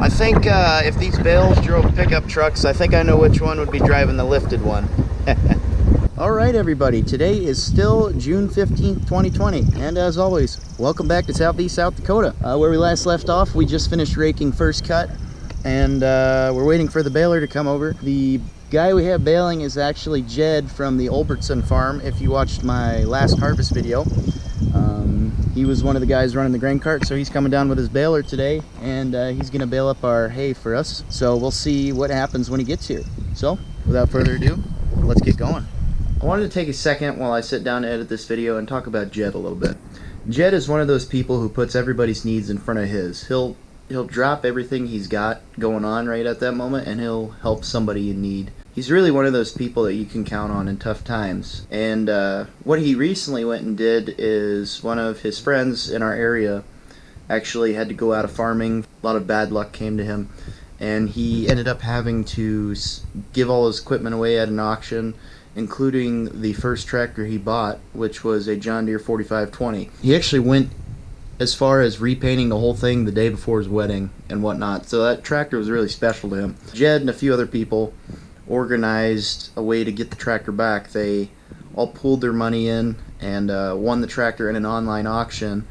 I think if these bales drove pickup trucks, I think I know which one would be driving the lifted one. Alright everybody, today is still June 15th, 2020, and as always, welcome back to Southeast South Dakota. Where we last left off, we just finished raking first cut, and we're waiting for the baler to come over. The guy we have baling is actually Jed from the Olbertson farm, if you watched my last harvest video. He was one of the guys running the grain cart, so he's coming down with his baler today, and he's going to bale up our hay for us. So we'll see what happens when he gets here. So, without further ado, let's get going. I wanted to take a second while I sit down to edit this video and talk about Jed a little bit. Jed is one of those people who puts everybody's needs in front of his. He'll drop everything he's got going on right at that moment, and he'll help somebody in need. He's really one of those people that you can count on in tough times. And what he recently went and did is one of his friends in our area actually had to go out of farming. A lot of bad luck came to him, and he ended up having to give all his equipment away at an auction, including the first tractor he bought, which was a John Deere 4520. He actually went as far as repainting the whole thing the day before his wedding and whatnot, so that tractor was really special to him. Jed and a few other people organized a way to get the tractor back. They all pooled their money in and won the tractor in an online auction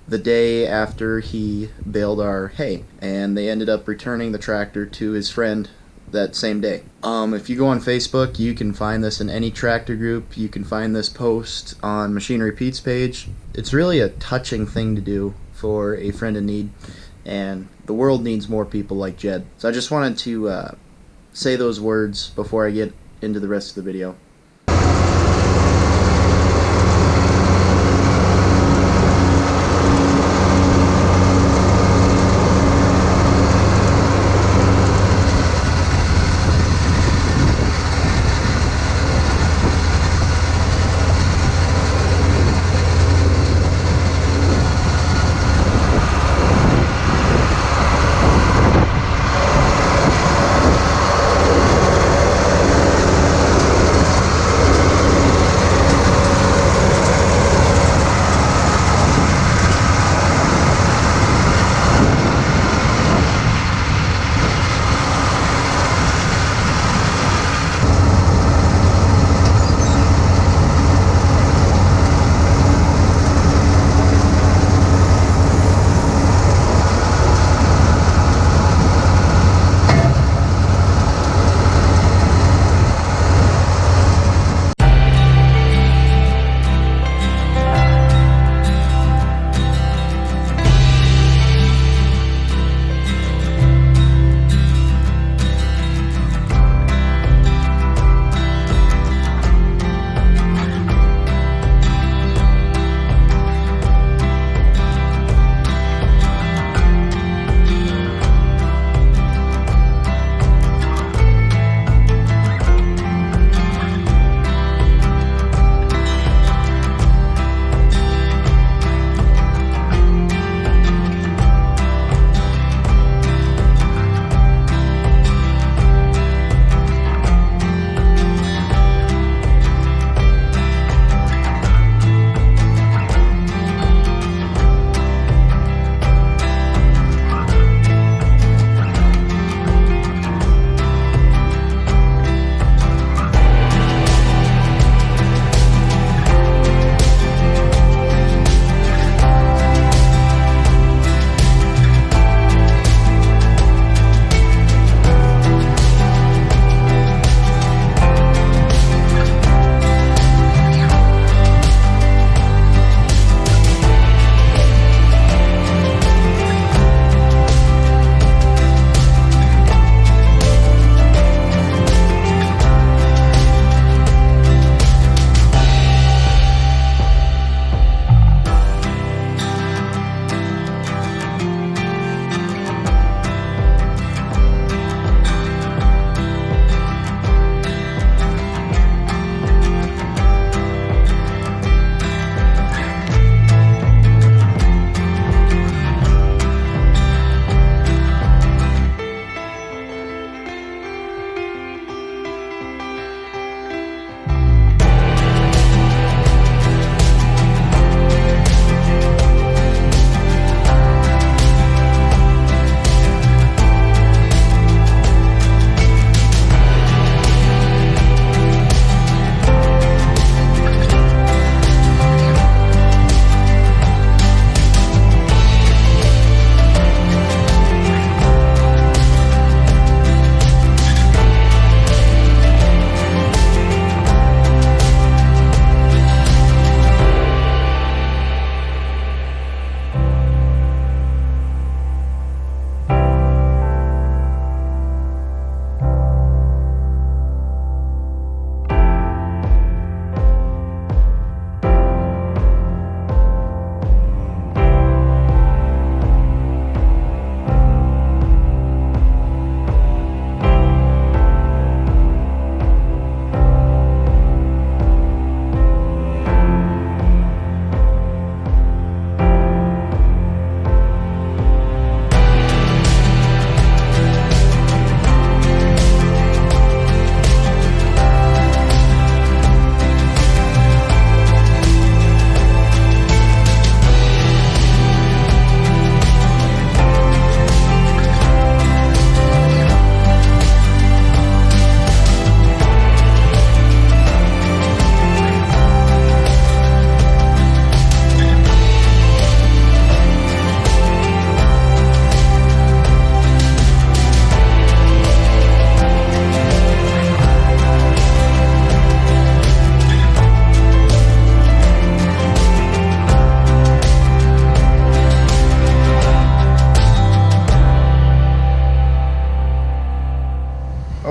the day after he baled our hay, and they ended up returning the tractor to his friend that same day. If you go on Facebook, you can find this in any tractor group. You can find this post on Machinery Pete's page. It's really a touching thing to do for a friend in need, and the world needs more people like Jed. So I just wanted to say those words before I get into the rest of the video.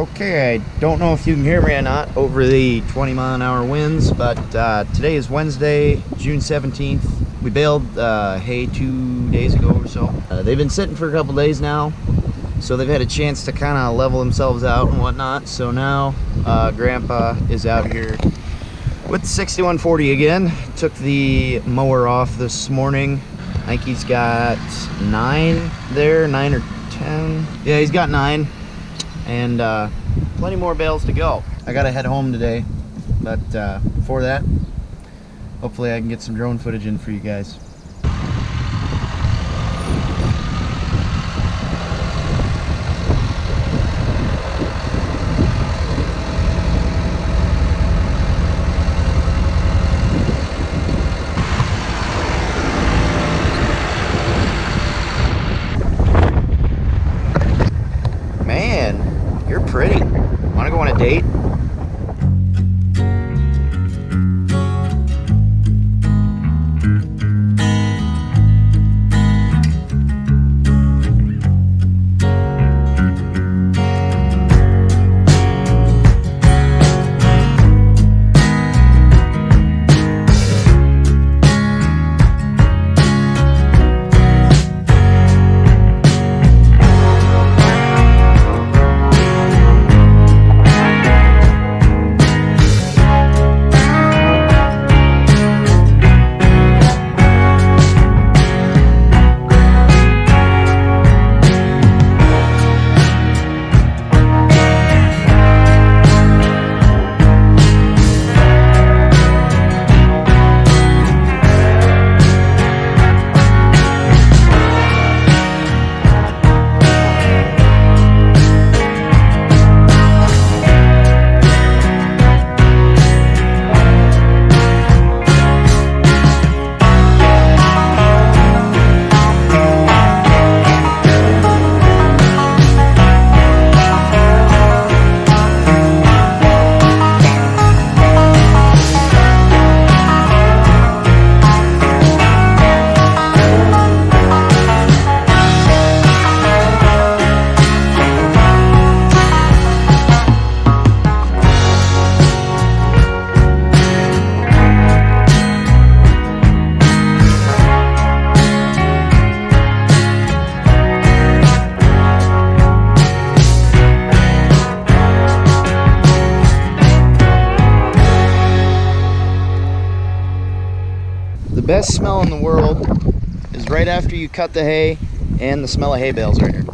Okay, I don't know if you can hear me or not over the 20-mile-an-hour winds, but today is Wednesday, June 17th. We baled hay 2 days ago or so. They've been sitting for a couple days now, so they've had a chance to kind of level themselves out and whatnot. So now Grandpa is out here with the 6140 again. Took the mower off this morning. I think he's got 9 there, 9 or 10. Yeah, he's got 9. And plenty more bales to go. I gotta head home today, but before that, hopefully I can get some drone footage in for you guys. You're pretty. Want to go on a date? The best smell in the world is right after you cut the hay and the smell of hay bales right here.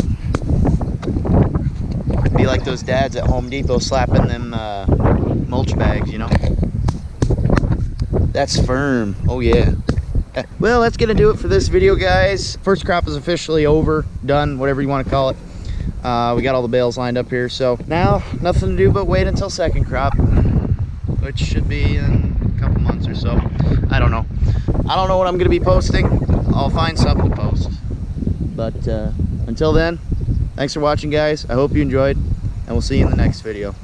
It'd be like those dads at Home Depot slapping them mulch bags, you know? That's firm. Oh yeah. Well, that's gonna do it for this video, guys. First crop is officially over, done, whatever you want to call it. We got all the bales lined up here, so now nothing to do but wait until second crop, which should be in a couple months or so. I don't know. I don't know what I'm going to be posting. I'll find something to post. But until then, thanks for watching, guys. I hope you enjoyed, and we'll see you in the next video.